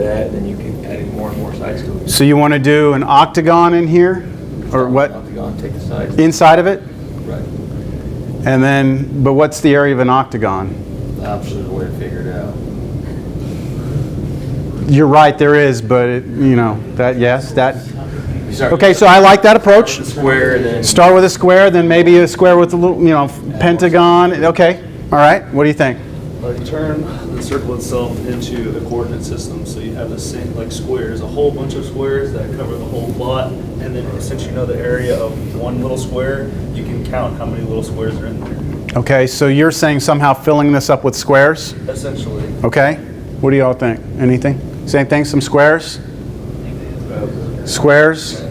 that, and then you keep adding more and more sides to it. So you want to do an octagon in here? Or what? Octagon, take the sides. Inside of it? Right. And then, but what's the area of an octagon? I'm sure there's a way to figure it out. You're right, there is, but you know, that, yes, that. You start Okay, so I like that approach. with a square, then Start with a square, then maybe a square with a little, you know, pentagon. Okay, all right, what do you think? You turn the circle itself into a coordinate system, so you have the same, like squares, a whole bunch of squares that cover the whole plot, and then since you know the area of one little square, you can count how many little squares are in there. Okay, so you're saying somehow filling this up with squares? Essentially. Okay, what do y'all think? Anything? Same thing, some squares? Squares?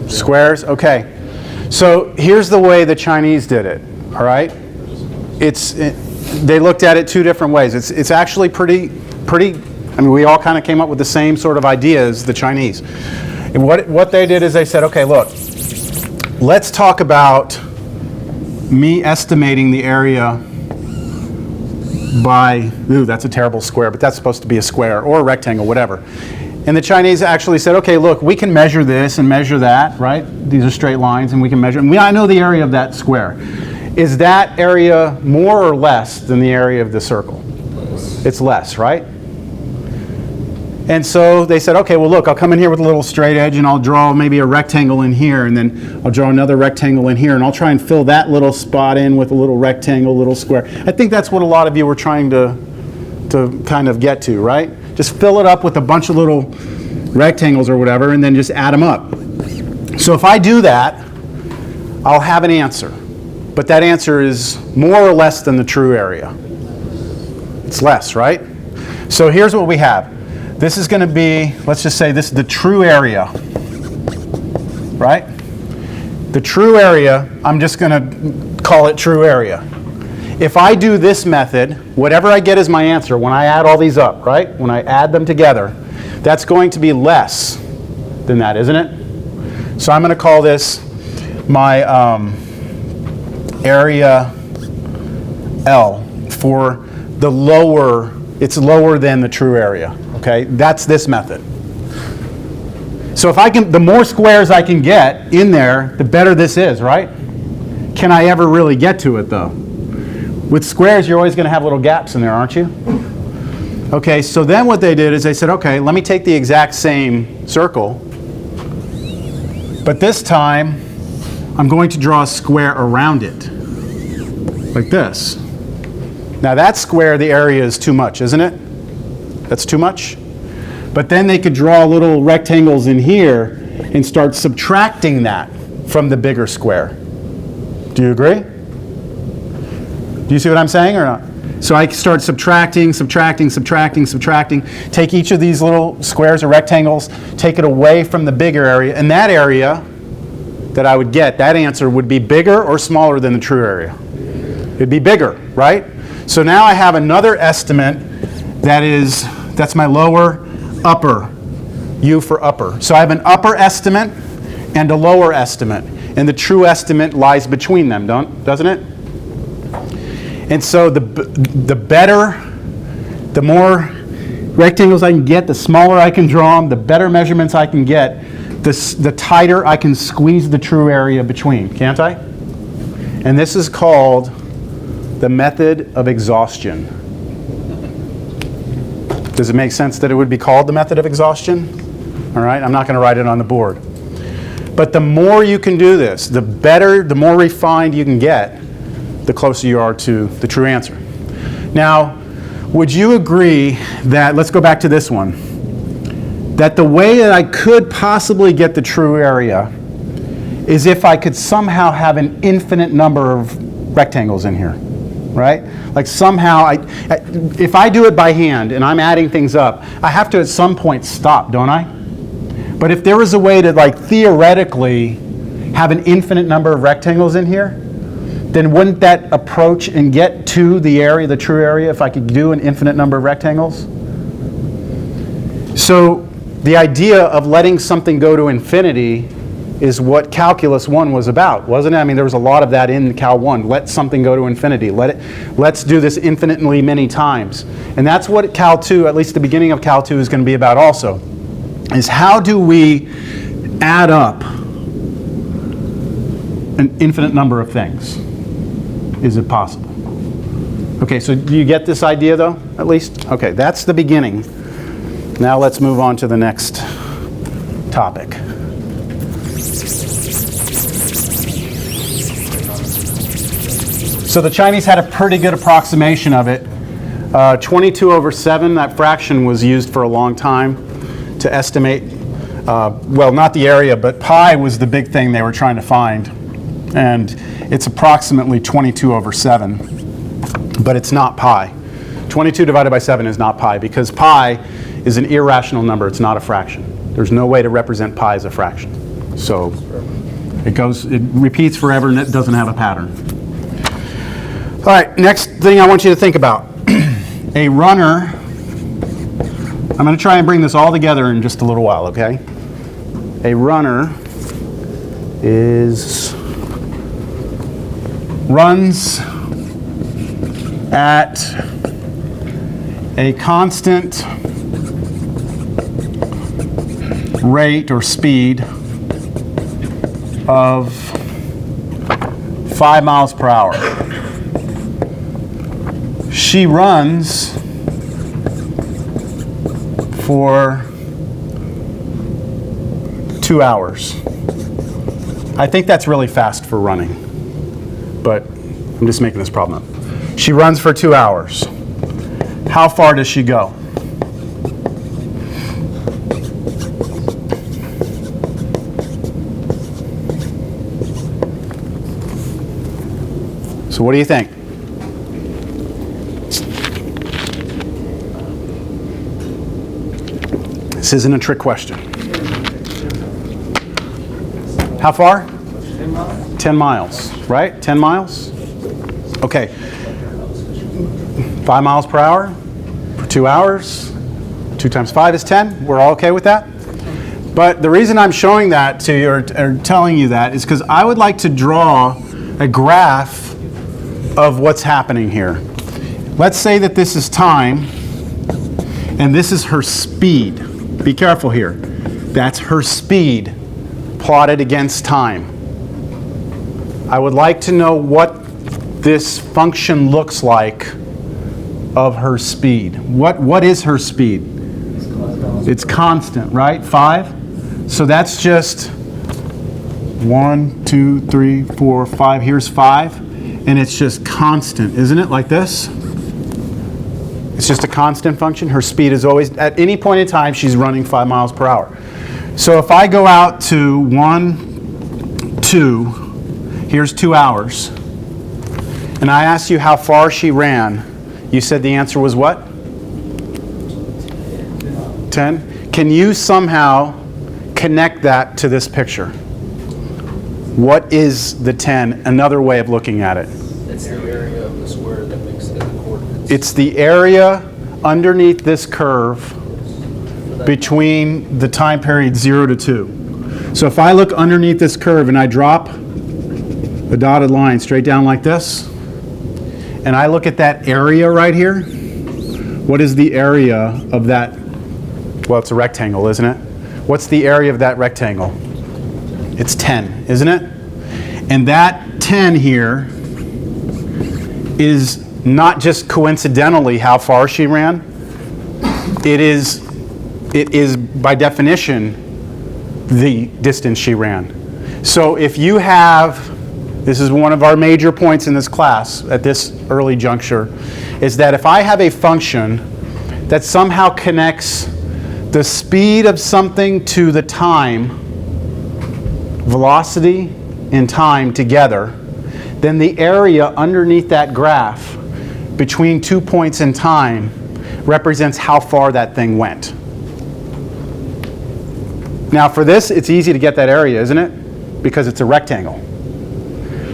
Squares, okay. So here's the way the Chinese did it, all right? They looked at it two different ways. It's actually pretty, I mean, we all kind of came up with the same sort of ideas, the Chinese. And what they did is they said, okay, look, let's talk about me estimating the area by, ooh, that's a terrible square, but that's supposed to be a square or a rectangle, whatever. And the Chinese actually said, okay, look, we can measure this and measure that, right? These are straight lines, and we can measure, and I know the area of that square. Is that area more or less than the area of the circle? It's less, right? And so they said, okay, well, look, I'll come in here with a little straight edge, and I'll draw maybe a rectangle in here, and then I'll draw another rectangle in here, and I'll try and fill that little spot in with a little rectangle, little square. I think that's what a lot of you were trying to kind of get to, right? Just fill it up with a bunch of little rectangles or whatever, and then just add them up. So if I do that, I'll have an answer. But that answer is more or less than the true area. It's less, right? So here's what we have. This is going to be, let's just say this is the true area, right? The true area, I'm just going to call it true area. If I do this method, whatever I get as my answer, when I add all these up, right? When I add them together, that's going to be less than that, isn't it? So I'm going to call this my area L for the lower, it's lower than the true area, okay? That's this method. So if I can, the more squares I can get in there, the better this is, right? Can I ever really get to it though? With squares, you're always going to have little gaps in there, aren't you? Okay, so then what they did is they said, okay, let me take the exact same circle, but this time I'm going to draw a square around it, like this. Now that square, the area is too much, isn't it? That's too much? But then they could draw little rectangles in here and start subtracting that from the bigger square. Do you agree? Do you see what I'm saying or not? So I start subtracting, take each of these little squares or rectangles, take it away from the bigger area, and that area that I would get, that answer would be bigger or smaller than the true area? It'd be bigger, right? So now I have another estimate that's my lower, upper, U for upper. So I have an upper estimate and a lower estimate, and the true estimate lies between them, doesn't it? And so the better, the more rectangles I can get, the smaller I can draw them, the better measurements I can get, the tighter I can squeeze the true area between, can't I? And this is called the method of exhaustion. Does it make sense that it would be called the method of exhaustion? All right, I'm not going to write it on the board. But the more you can do this, the better, the more refined you can get, the closer you are to the true answer. Now, would you agree that, let's go back to this one, that the way that I could possibly get the true area is if I could somehow have an infinite number of rectangles in here, right? Like somehow, if I do it by hand and I'm adding things up, I have to at some point stop, don't I? But if there was a way to like theoretically have an infinite number of rectangles in here, then wouldn't that approach and get to the area, the true area, if I could do an infinite number of rectangles? So the idea of letting something go to infinity is what Calculus 1 was about, wasn't it? I mean, there was a lot of that in Cal 1. Let something go to infinity. Let's do this infinitely many times. And that's what Cal 2, at least the beginning of Cal 2, is going to be about also, is how do we add up an infinite number of things? Is it possible? Okay, so do you get this idea, though, at least? Okay, that's the beginning. Now let's move on to the next topic. So the Chinese had a pretty good approximation of it. 22/7, that fraction was used for a long time to estimate, well, not the area, but pi was the big thing they were trying to find. And it's approximately 22/7, but it's not pi. 22 divided by 7 is not pi, because pi is an irrational number. It's not a fraction. There's no way to represent pi as a fraction. So it repeats forever, and it doesn't have a pattern. All right, next thing I want you to think about. A runner, I'm going to try and bring this all together in just a little while, okay? A runner runs at a constant rate or speed of 5 miles per hour. She runs for 2 hours. I think that's really fast for running, but I'm just making this problem up. She runs for 2 hours. How far does she go? So what do you think? This isn't a trick question. How far? 10 miles, right? 10 miles? Okay. 5 miles per hour for 2 hours. 2 times 5 is 10. We're all okay with that? But the reason I'm showing that to you or telling you that is because I would like to draw a graph of what's happening here. Let's say that this is time and this is her speed. Be careful here. That's her speed plotted against time. I would like to know what this function looks like of her speed. What is her speed? It's constant, right? 5? So that's just 1, 2, 3, 4, 5. Here's 5. And it's just constant, isn't it? Like this? It's just a constant function. Her speed is always, at any point in time, she's running 5 miles per hour. So if I go out to 1, 2, here's 2 hours, and I asked you how far she ran, you said the answer was what? 10? Can you somehow connect that to this picture? What is the 10? Another way of looking at it. It's the area of the square that makes the coordinates. It's the area underneath this curve between the time period 0 to 2. So if I look underneath this curve and I drop a dotted line straight down like this, and I look at that area right here, what is the area of that? Well, it's a rectangle, isn't it? What's the area of that rectangle? It's 10, isn't it? And that 10 here is not just coincidentally how far she ran. It is by definition the distance she ran. So if you have, this is one of our major points in this class at this early juncture, is that if I have a function that somehow connects the speed of something to the time, velocity and time together, then the area underneath that graph between 2 points in time represents how far that thing went. Now for this, it's easy to get that area, isn't it? Because it's a rectangle.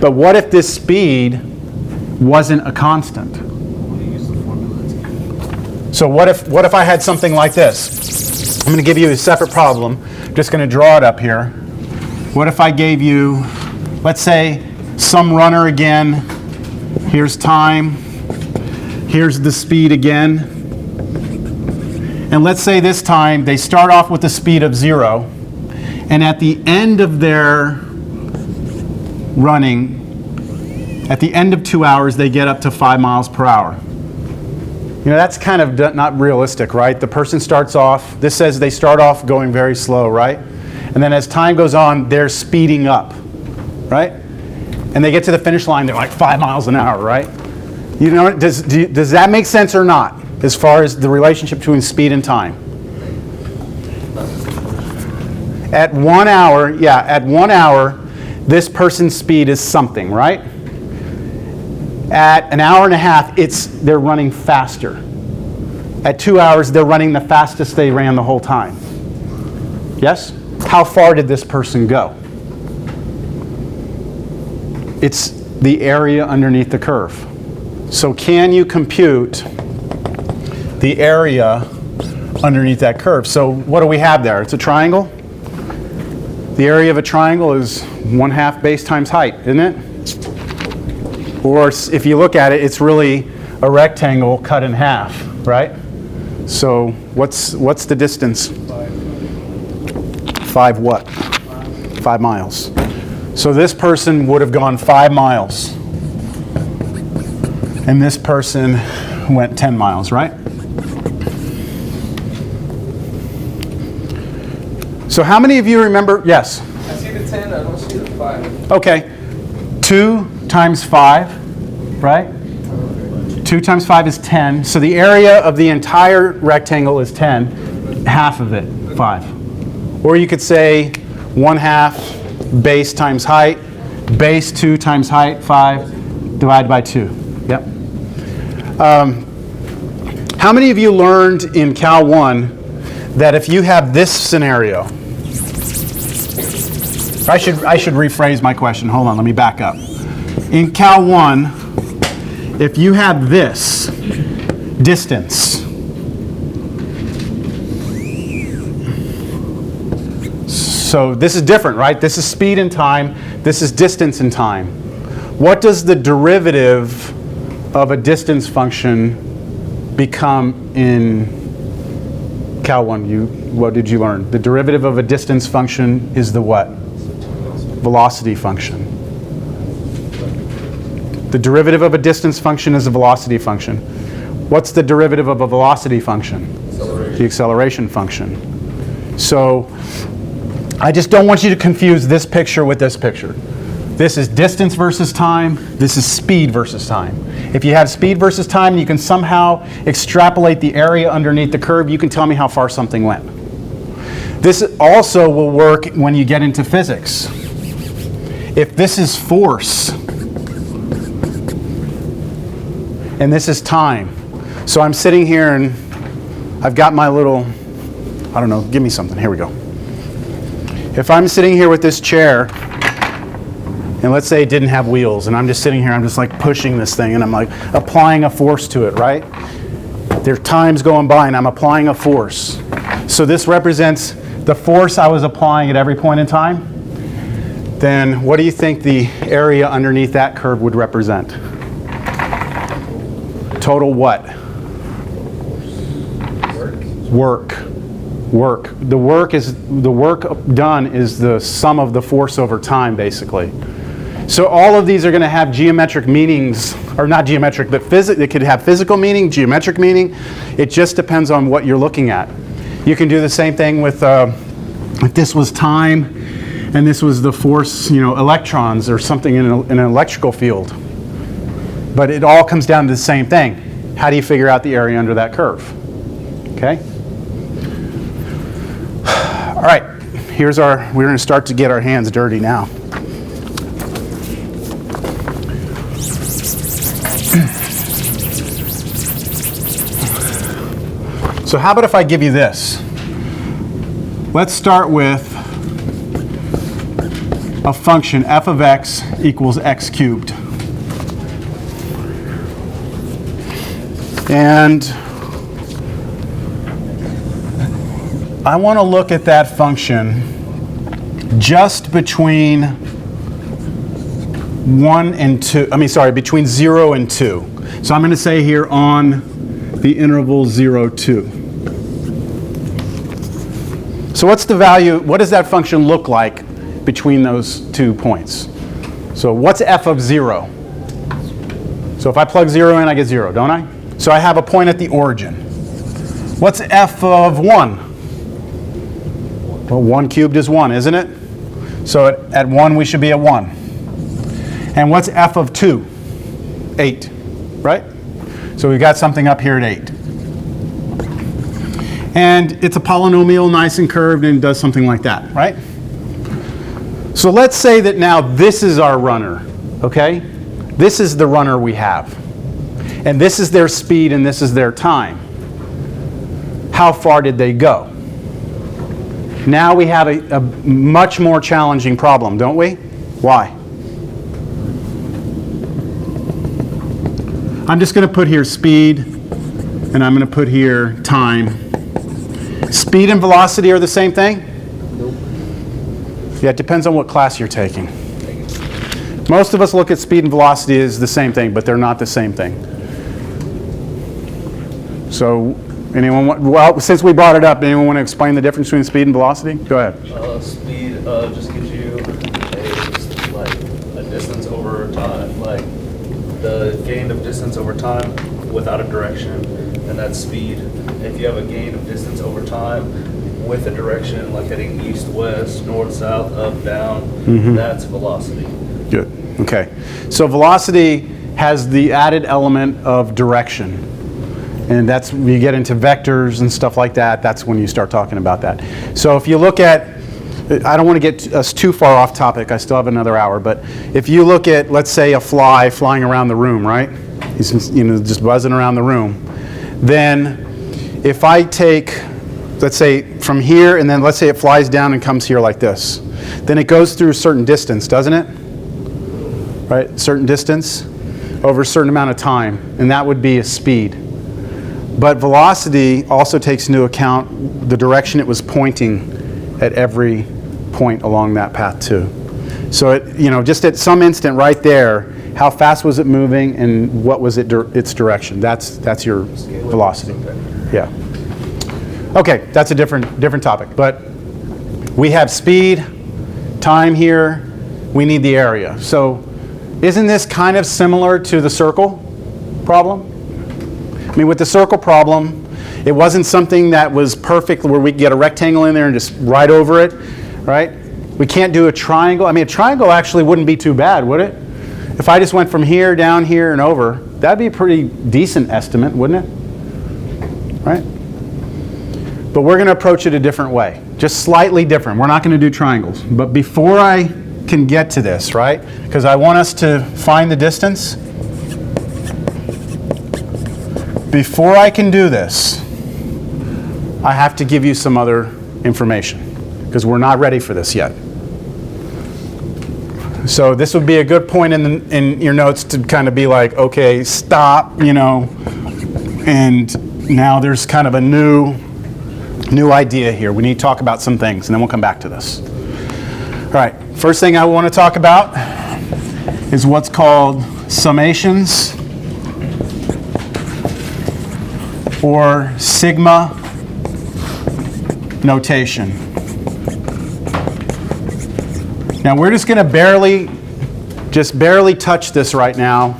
But what if this speed wasn't a constant? So what if I had something like this? I'm going to give you a separate problem. I'm just going to draw it up here. What if I gave you, let's say, some runner again. Here's time. Here's the speed again. And let's say this time they start off with a speed of 0. And at the end of their running, at the end of 2 hours, they get up to 5 miles per hour. You know, that's kind of not realistic, right? The person starts off, this says they start off going very slow, right? And then as time goes on, they're speeding up, right? And they get to the finish line, they're like 5 miles an hour, right? You know, does that make sense or not, as far as the relationship between speed and time? At 1 hour, at 1 hour, this person's speed is something, right? At an hour and a half, they're running faster. At 2 hours, they're running the fastest they ran the whole time. Yes? How far did this person go? It's the area underneath the curve. So can you compute the area underneath that curve? So what do we have there? It's a triangle. The area of a triangle is 1/2 base times height, isn't it? Or if you look at it, it's really a rectangle cut in half, right? So what's the distance? 5 what? 5 miles. So this person would have gone 5 miles. And this person went 10 miles, right? So how many of you remember? Yes? I see the 10, I don't see the 5. Okay. 2 times 5, right? 2 times 5 is 10. So the area of the entire rectangle is 10. Half of it, 5. Or you could say 1/2 base times height. Base 2 times height, 5, divided by 2. Yep. How many of you learned in Cal 1 that if you have this scenario, I should rephrase my question. Hold on, let me back up. In Cal 1, if you have this distance, so this is different, right? This is speed and time. This is distance and time. What does the derivative of a distance function become in Cal 1? What did you learn? The derivative of a distance function is the what? Velocity function. The derivative of a distance function is a velocity function. What's the derivative of a velocity function? The acceleration function. So I just don't want you to confuse this picture with this picture. This is distance versus time. This is speed versus time. If you have speed versus time and you can somehow extrapolate the area underneath the curve, you can tell me how far something went. This also will work when you get into physics. If this is force, and this is time. So I'm sitting here and I've got my little, I don't know, give me something. Here we go. If I'm sitting here with this chair, and let's say it didn't have wheels, and I'm just sitting here, I'm just like pushing this thing, and I'm like applying a force to it, right? There's times going by, and I'm applying a force. So this represents the force I was applying at every point in time. Then what do you think the area underneath that curve would represent? Total what? Work. The work done is the sum of the force over time, basically. So all of these are going to have geometric meanings, or not geometric, but it could have physical meaning, geometric meaning. It just depends on what you're looking at. You can do the same thing with if this was time and this was the force, electrons or something in an electrical field. But it all comes down to the same thing. How do you figure out the area under that curve? Okay? All right, we're going to start to get our hands dirty now. So how about if I give you this? Let's start with a function f of x equals x cubed. And I want to look at that function just between 1 and 2, between 0 and 2. So I'm going to say here on the interval 0, 2. So what's the value, what does that function look like between those 2 points? So what's f of 0? So if I plug 0 in, I get 0, don't I? So I have a point at the origin. What's f of 1? Well, 1 cubed is 1, isn't it? So at 1, we should be at 1. And what's f of 2? 8, right? So we've got something up here at 8. And it's a polynomial, nice and curved, and it does something like that, right? So let's say that now this is our runner, okay? This is the runner we have. And this is their speed and this is their time. How far did they go? Now we have a much more challenging problem, don't we? Why? I'm just going to put here speed, and I'm going to put here time. Speed and velocity are the same thing? Nope. Yeah, it depends on what class you're taking. Most of us look at speed and velocity as the same thing, but they're not the same thing. So, since we brought it up, anyone want to explain the difference between speed and velocity? Go ahead. Speed just gives you a distance over time, like the gain of distance over time without a direction, and that's speed. If you have a gain of distance over time with a direction, like heading east, west, north, south, up, down, that's velocity. Good. Okay. So velocity has the added element of direction. And that's when you get into vectors and stuff like that. That's when you start talking about that. So if you look at, I don't want to get us too far off topic. I still have another hour. But if you look at, let's say, a fly flying around the room, right? He's just buzzing around the room. Then if I take, let's say, from here, and then let's say it flies down and comes here like this. Then it goes through a certain distance, doesn't it? Right? Certain distance over a certain amount of time. And that would be a speed. But velocity also takes into account the direction it was pointing at every point along that path too. So it, just at some instant right there, how fast was it moving and what was its direction? That's your velocity. Yeah. Okay, that's a different topic. But we have speed, time here. We need the area. So isn't this kind of similar to the circle problem? I mean, with the circle problem, it wasn't something that was perfect where we could get a rectangle in there and just right over it, right? We can't do a triangle. I mean, a triangle actually wouldn't be too bad, would it? If I just went from here, down here, and over, that'd be a pretty decent estimate, wouldn't it? Right? But we're going to approach it a different way, just slightly different. We're not going to do triangles. But before I can get to this, right, because I want us to find the distance, before I can do this, I have to give you some other information because we're not ready for this yet. So this would be a good point in your notes to kind of be like, okay, stop, and now there's kind of a new idea here. We need to talk about some things, and then we'll come back to this. All right, first thing I want to talk about is what's called summations, or sigma notation. Now we're just going to barely touch this right now,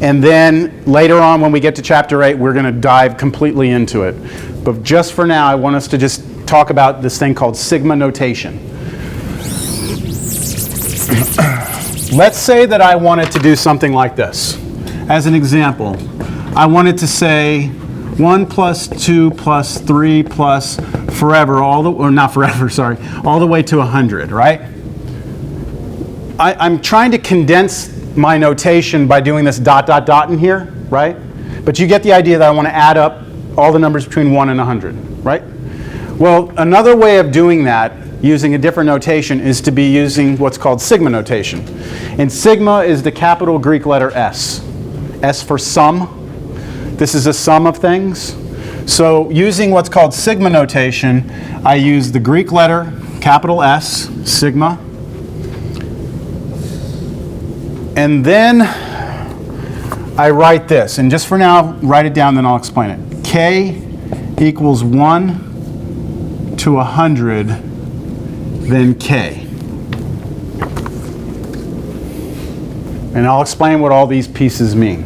and then later on when we get to chapter 8 we're going to dive completely into it. But just for now I want us to just talk about this thing called sigma notation. Let's say that I wanted to do something like this. As an example, I wanted to say 1 plus 2 plus 3 plus forever, all the way to 100, right? I'm trying to condense my notation by doing this dot, dot, dot in here, right? But you get the idea that I want to add up all the numbers between 1 and 100, right? Well, another way of doing that, using a different notation, is to be using what's called sigma notation. And sigma is the capital Greek letter S. S for sum. This is a sum of things. So using what's called sigma notation, I use the Greek letter, capital S, sigma. And then I write this, and just for now, write it down, then I'll explain it. K equals 1 to 100, then K. And I'll explain what all these pieces mean.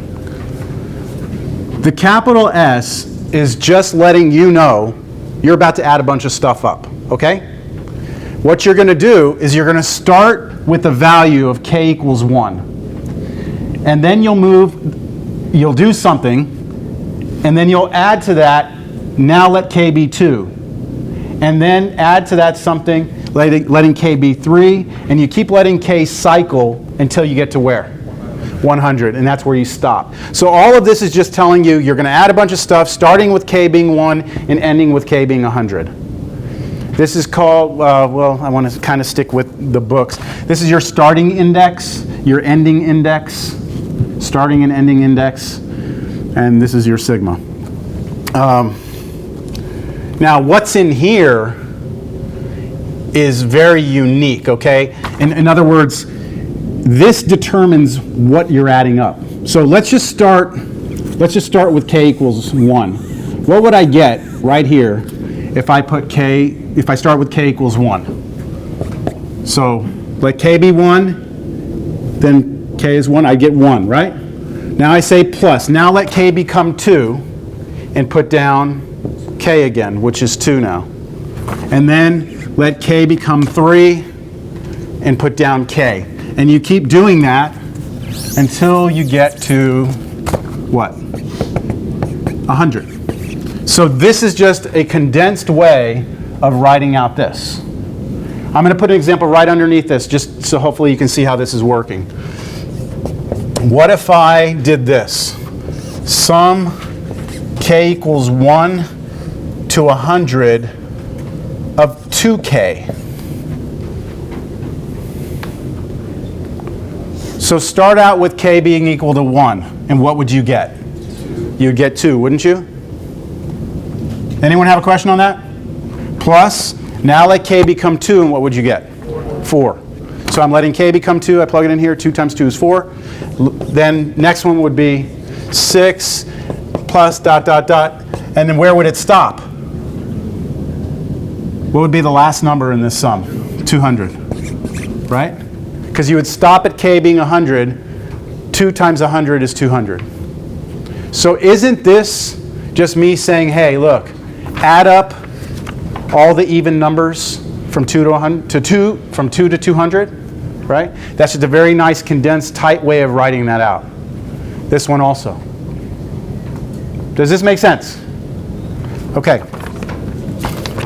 The capital S is just letting you know you're about to add a bunch of stuff up, okay? What you're going to do is you're going to start with the value of K equals 1. And then you'll do something, and then you'll add to that, now let K be 2. And then add to that something, letting K be 3, and you keep letting K cycle until you get to where? 100, and that's where you stop. So all of this is just telling you you're going to add a bunch of stuff, starting with K being 1 and ending with K being 100. This is called, well, I want to kind of stick with the books. This is your starting index, your ending index, starting and ending index, and this is your sigma. Now, what's in here is very unique, okay? In other words, this determines what you're adding up. So let's just start with K equals 1. What would I get right here if I start with K equals 1? So let K be 1, then K is 1, I get 1, right? Now I say plus. Now let K become 2 and put down K again, which is 2 now. And then let K become 3 and put down K. And you keep doing that until you get to what? 100. So this is just a condensed way of writing out this. I'm going to put an example right underneath this, just so hopefully you can see how this is working. What if I did this? Sum K equals 1 to 100 of 2K. So start out with K being equal to 1, and what would you get? You'd get 2, wouldn't you? Anyone have a question on that? Plus, now let K become 2, and what would you get? 4. So I'm letting K become 2, I plug it in here, 2 times 2 is 4. Then next one would be 6 plus ... and then where would it stop? What would be the last number in this sum? 200, right? Because you would stop at K being 100, 2 times 100 is 200. So isn't this just me saying, hey, look, add up all the even numbers from 2 to 100, from 2 to 200, right? That's just a very nice, condensed, tight way of writing that out. This one also. Does this make sense? Okay.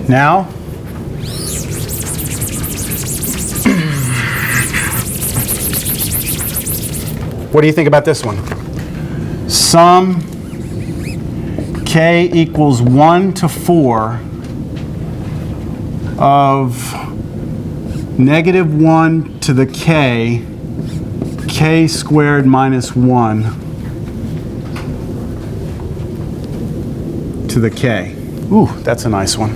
Now, what do you think about this one? Sum K equals 1 to 4 of -1 to the K, K squared minus 1 to the K. Ooh, that's a nice one.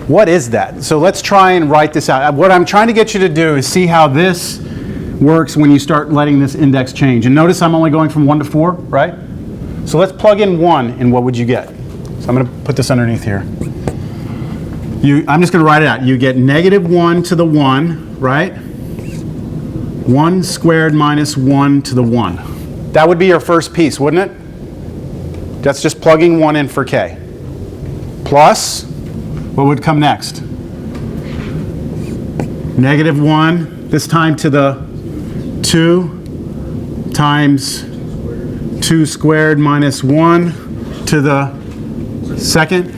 What is that? So let's try and write this out. What I'm trying to get you to do is see how this works when you start letting this index change. And notice I'm only going from 1 to 4, right? So let's plug in 1, and what would you get? So I'm going to put this underneath here. I'm just going to write it out. You get -1 to the 1, right? 1 squared minus 1 to the 1. That would be your first piece, wouldn't it? That's just plugging 1 in for K. Plus, what would come next? -1, this time to the 2 times 2 squared minus 1 to the second,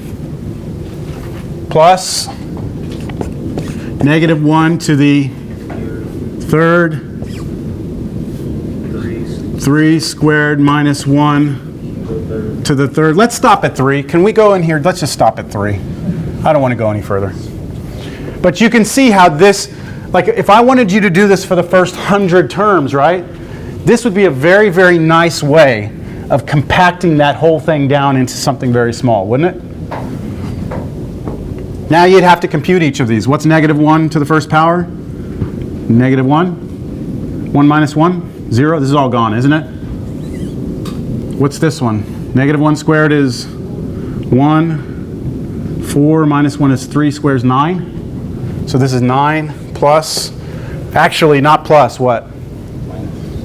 plus -1 to the third, 3 squared minus 1 to the third. Let's stop at 3. Can we go in here? Let's just stop at 3. I don't want to go any further. But you can see how this, like if I wanted you to do this for the first 100 terms, right? This would be a very, very nice way of compacting that whole thing down into something very small, wouldn't it? Now you'd have to compute each of these. What's negative 1 to the first power? Negative 1. 1 minus 1? 0. This is all gone, isn't it? What's this one? Negative 1 squared is 1. 4 minus 1 is 3. Squared is 9. So this is 9 plus, actually not plus, what?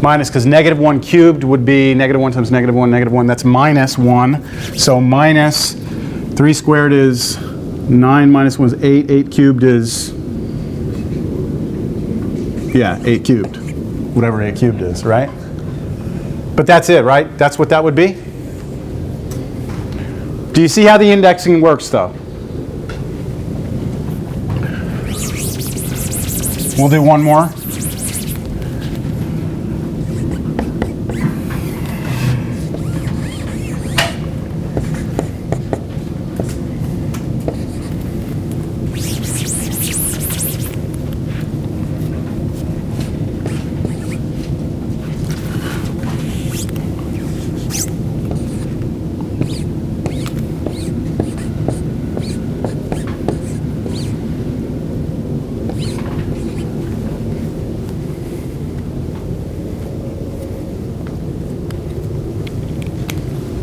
Minus, because negative 1 cubed would be negative 1 times negative 1, negative 1. That's minus 1. So minus 3 squared is 9 minus 1 is 8. 8 cubed is, yeah, 8 cubed. Whatever 8 cubed is, right? But that's it, right? That's what that would be? Do you see how the indexing works, though? We'll do one more.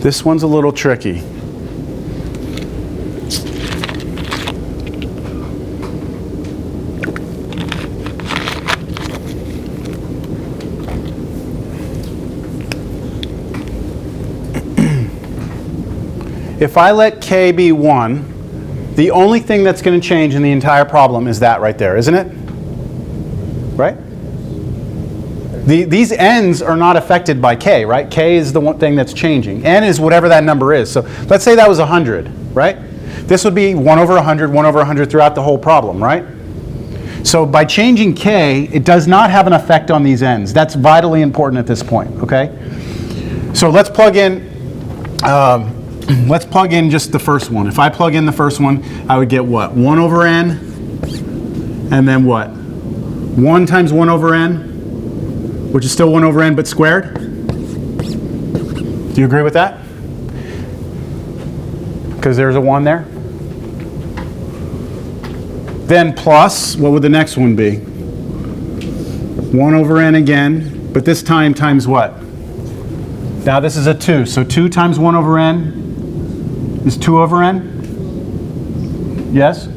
This one's a little tricky. If I let k be 1, the only thing that's going to change in the entire problem is that right there, isn't it? Right? These n's are not affected by k, right? K is the one thing that's changing. N is whatever that number is. So let's say that was 100, right? This would be 1 over 100, 1 over 100 throughout the whole problem, right? So by changing k, it does not have an effect on these n's. That's vitally important at this point, okay? So let's plug in just the first one. If I plug in the first one, I would get what? 1 over n, and then what? 1 times 1 over n, which is still 1 over n, but squared. Do you agree with that? Because there's a 1 there. Then plus, what would the next one be? 1 over n again, but this time times what? Now this is a 2, so 2 times 1 over n is 2 over n? Yes?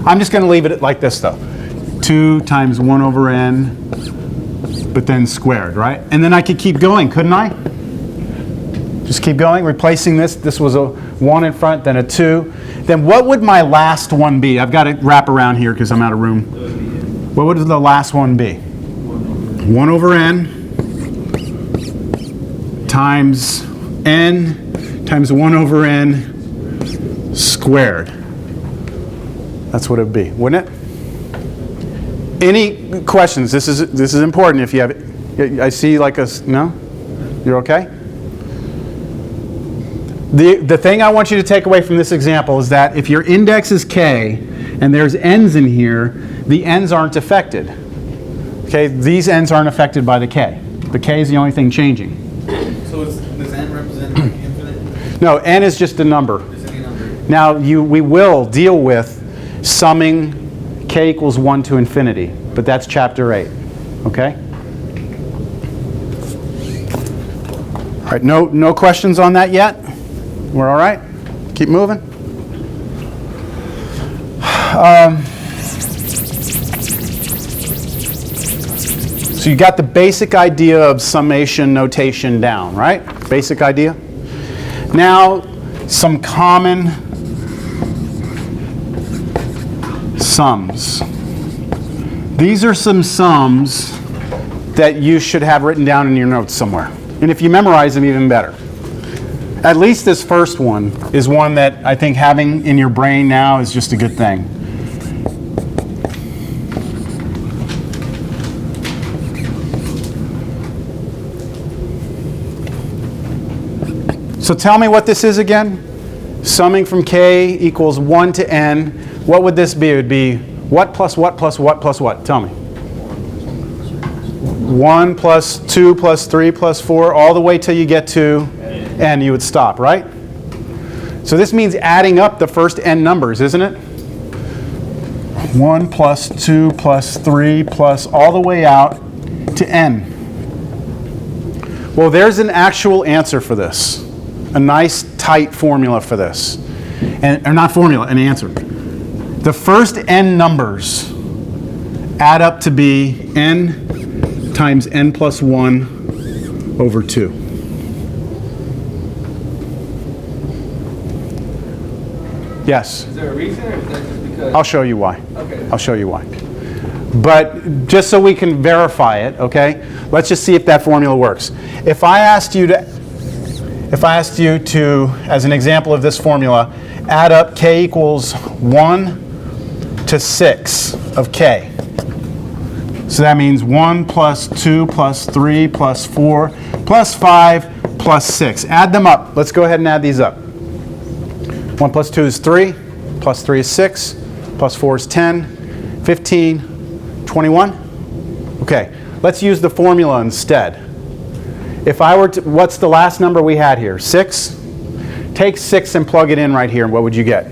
I'm just going to leave it like this, though. 2 times 1 over n, but then squared, right? And then I could keep going, couldn't I? Just keep going, replacing this. This was a 1 in front, then a 2. Then what would my last one be? I've got to wrap around here because I'm out of room. What would the last one be? 1 over n times n times 1 over n squared. That's what it would be, wouldn't it? Any questions? This is important. If you have, I see like a no. You're okay. The thing I want you to take away from this example is that if your index is k and there's n's in here, the n's aren't affected. Okay, these n's aren't affected by the k. The k is the only thing changing. So does n represent like infinite? No, n is just a number. Is any number? Now we will deal with summing k equals 1 to infinity, but that's chapter 8. Okay? All right, no questions on that yet? We're all right? Keep moving. So you got the basic idea of summation notation down, right? Basic idea. Now, some common sums. These are some sums that you should have written down in your notes somewhere. And if you memorize them, even better. At least this first one is one that I think having in your brain now is just a good thing. So tell me what this is again. Summing from k equals 1 to n. What would this be? It would be what plus what plus what plus what? Tell me. 1 plus 2 plus 3 plus 4, all the way till you get to n, you would stop, right? So this means adding up the first n numbers, isn't it? 1 plus 2 plus 3 plus all the way out to n. Well, there's an actual answer for this. A nice tight formula for this. Or not formula, an answer. The first n numbers add up to be n times n plus 1 over 2. Yes? Is there a reason, or is that just because? I'll show you why. Okay. I'll show you why. But just so we can verify it, okay? Let's just see if that formula works. If I asked you to, as an example of this formula, add up k equals 1 to 6 of k. So that means 1 plus 2 plus 3 plus 4 plus 5 plus 6. Add them up. Let's go ahead and add these up. 1 plus 2 is 3, plus 3 is 6, plus 4 is 10, 15, 21. Okay, let's use the formula instead. If I were to, what's the last number we had here? 6? Take 6 and plug it in right here, and what would you get?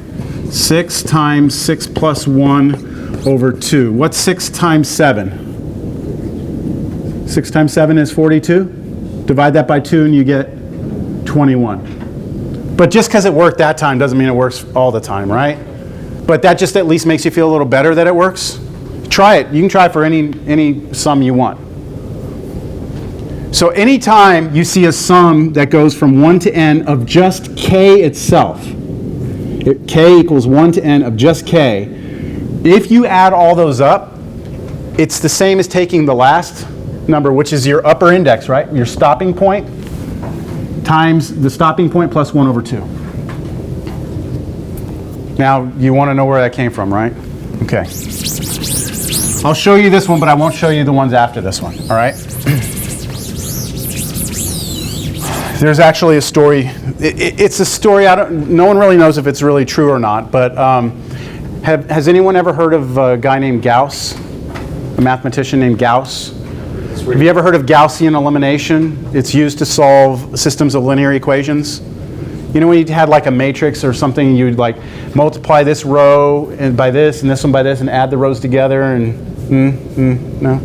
6 times 6 plus 1 over 2. What's 6 times 7? 6 times 7 is 42. Divide that by 2 and you get 21. But just because it worked that time doesn't mean it works all the time, right? But that just at least makes you feel a little better that it works. Try it. You can try it for any sum you want. So anytime you see a sum that goes from 1 to n of just k itself, k equals 1 to n of just k, if you add all those up, it's the same as taking the last number, which is your upper index, right? Your stopping point, times the stopping point plus 1 over 2. Now, you want to know where that came from, right? Okay. I'll show you this one, but I won't show you the ones after this one, all right? There's actually a story. It's a story, no one really knows if it's really true or not, but has anyone ever heard of a guy named Gauss? A mathematician named Gauss? Have you ever heard of Gaussian elimination? It's used to solve systems of linear equations. You know when you had like a matrix or something, you'd like multiply this row and by this and this one by this and add the rows together and no?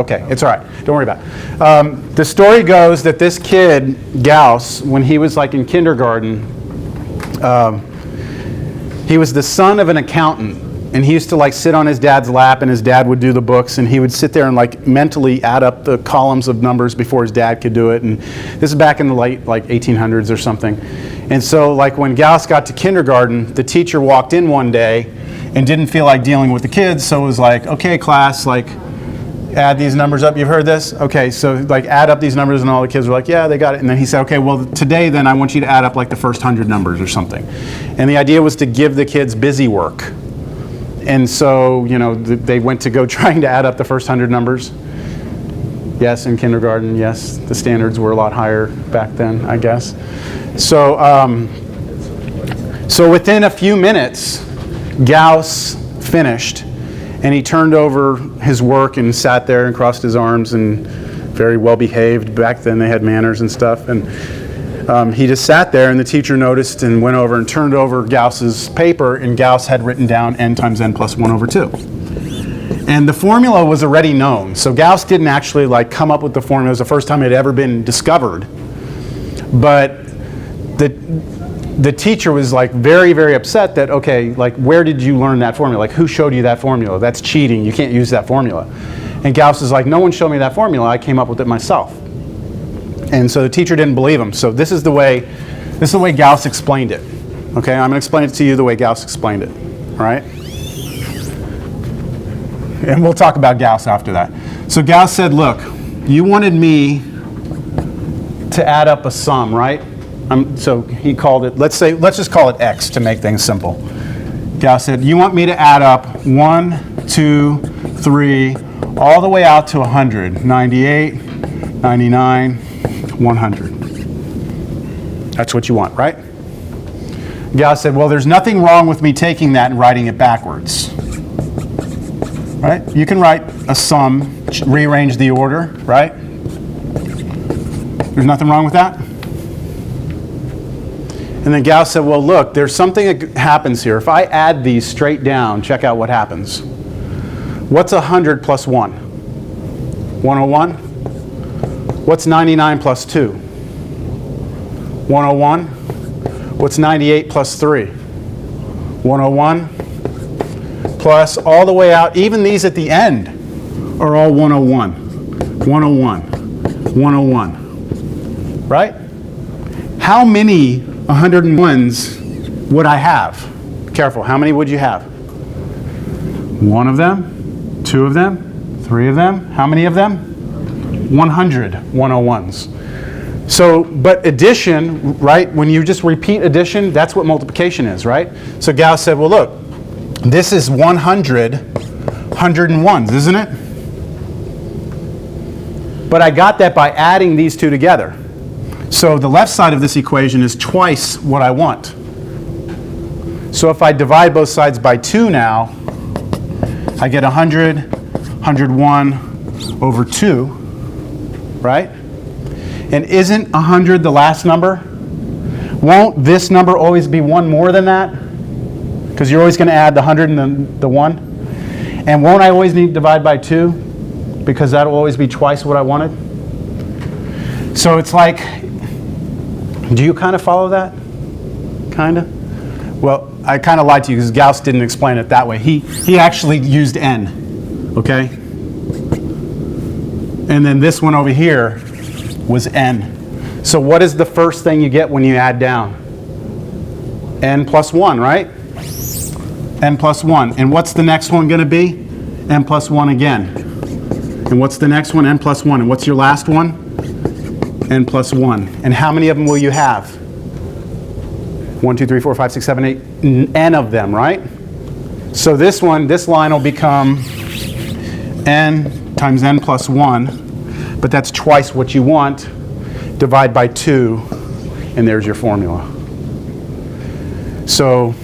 Okay, it's all right. Don't worry about it. The story goes that this kid, Gauss, when he was like in kindergarten, he was the son of an accountant. And he used to like sit on his dad's lap and his dad would do the books and he would sit there and like mentally add up the columns of numbers before his dad could do it. And this is back in the late like 1800s or something. And so like when Gauss got to kindergarten, the teacher walked in one day and didn't feel like dealing with the kids. So it was like, okay, class, like add these numbers up. You've heard this? Okay, so like add up these numbers and all the kids were like, yeah, they got it. And then he said, okay, well today then I want you to add up like the first 100 numbers or something. And the idea was to give the kids busy work. And so, you know, they went to go trying to add up the first 100 numbers. Yes, in kindergarten, yes, the standards were a lot higher back then, I guess. So, so within a few minutes, Gauss finished, and he turned over his work and sat there and crossed his arms and very well behaved. Back then they had manners and stuff. And he just sat there, and the teacher noticed and went over and turned over Gauss's paper, and Gauss had written down n times n plus 1 over 2. And the formula was already known. So Gauss didn't actually like come up with the formula. It was the first time it had ever been discovered. But the teacher was like very, very upset that, okay, like where did you learn that formula? Like who showed you that formula? That's cheating. You can't use that formula. And Gauss is like, no one showed me that formula. I came up with it myself. And so the teacher didn't believe him. So this is the way Gauss explained it. Okay, I'm going to explain it to you the way Gauss explained it. All right? And we'll talk about Gauss after that. So Gauss said, look, you wanted me to add up a sum, right? So he called it, let's just call it x to make things simple. Gauss said, you want me to add up 1, 2, 3, all the way out to 100. 98, 99, 100. That's what you want, right? Gauss said, well, there's nothing wrong with me taking that and writing it backwards. Right? You can write a sum, rearrange the order, right? There's nothing wrong with that? And And then Gauss said, well, look, there's something that happens here. If I add these straight down, check out what happens. What's 100 plus 1? 101? What's 99 plus 2? 101? What's 98 plus 3? 101? Plus all the way out, even these at the end are all 101. 101. 101. Right? How many 101s would I have? Careful, how many would you have? One of them? Two of them? Three of them? How many of them? 100 101s. So, but addition, right, when you just repeat addition, that's what multiplication is, right? So Gauss said, well, look, this is 100 101s, isn't it? But I got that by adding these two together. So the left side of this equation is twice what I want. So if I divide both sides by 2 now, I get 100, 101 over 2, right? And isn't 100 the last number? Won't this number always be one more than that? Because you're always going to add the 100 and the 1. And won't I always need to divide by 2? Because that will always be twice what I wanted. So it's like, do you kind of follow that? Kind of? Well, I kind of lied to you because Gauss didn't explain it that way. He actually used n, okay? And then this one over here was n. So what is the first thing you get when you add down? n plus 1, right? n plus 1. And what's the next one going to be? n plus 1 again. And what's the next one? N plus 1. And what's your last one? N plus 1. And how many of them will you have? 1, 2, 3, 4, 5, 6, 7, 8. N of them, right? So this one, this line will become n times n plus 1. But that's twice what you want. Divide by 2. And there's your formula. So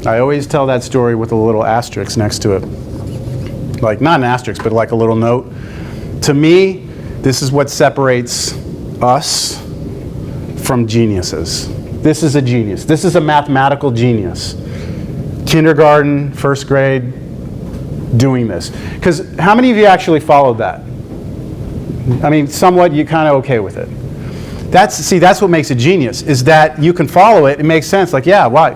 I always tell that story with a little asterisk next to it. Like, not an asterisk, but like a little note. To me, this is what separates us from geniuses. This is a genius. This is a mathematical genius. Kindergarten, first grade, doing this. Because how many of you actually followed that? I mean, somewhat, you're kind of okay with it. That's what makes a genius, is that you can follow it, it makes sense, like, yeah, why?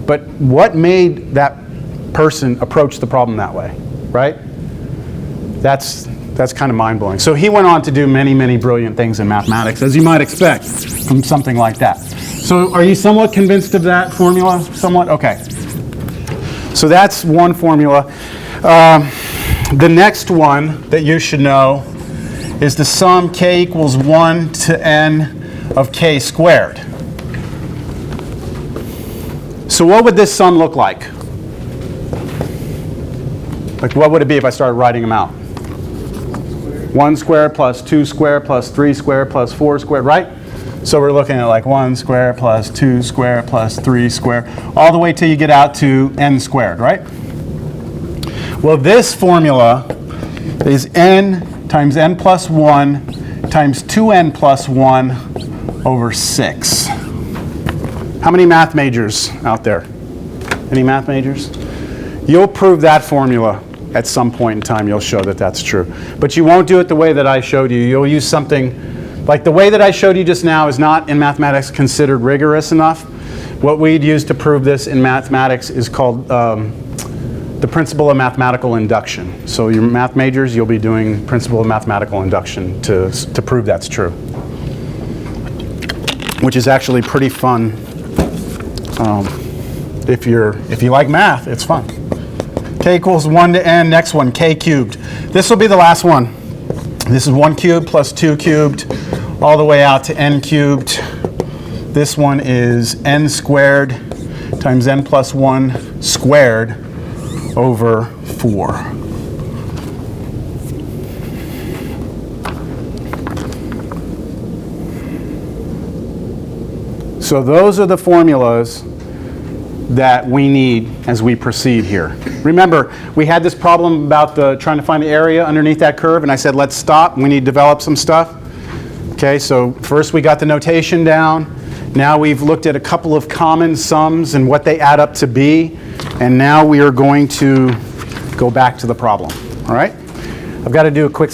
But what made that person approach the problem that way, right? That's kind of mind-blowing. So he went on to do many, many brilliant things in mathematics, as you might expect from something like that. So are you somewhat convinced of that formula? Somewhat? Okay. So that's one formula. The next one that you should know is the sum k equals 1 to n of k squared. So what would this sum look like? Like, what would it be if I started writing them out? 1 squared plus 2 squared plus 3 squared plus 4 squared, right? So we're looking at like 1 squared plus 2 squared plus 3 squared, all the way till you get out to n squared, right? Well, this formula is n times n plus 1 times 2n plus 1 over 6. How many math majors out there? Any math majors? You'll prove that formula at some point in time. You'll show that that's true. But you won't do it the way that I showed you. You'll use something, like the way that I showed you just now is not in mathematics considered rigorous enough. What we'd use to prove this in mathematics is called the principle of mathematical induction. So your math majors, you'll be doing principle of mathematical induction to prove that's true. Which is actually pretty fun. If you like math, it's fun. K equals 1 to n, next one, k cubed. This will be the last one. This is 1 cubed plus 2 cubed, all the way out to n cubed. This one is n squared times n plus 1 squared over 4. So those are the formulas that we need as we proceed here. Remember, we had this problem about trying to find the area underneath that curve, and I said, let's stop. We need to develop some stuff. Okay, so first we got the notation down. Now we've looked at a couple of common sums and what they add up to be, and now we are going to go back to the problem, all right? I've got to do a quick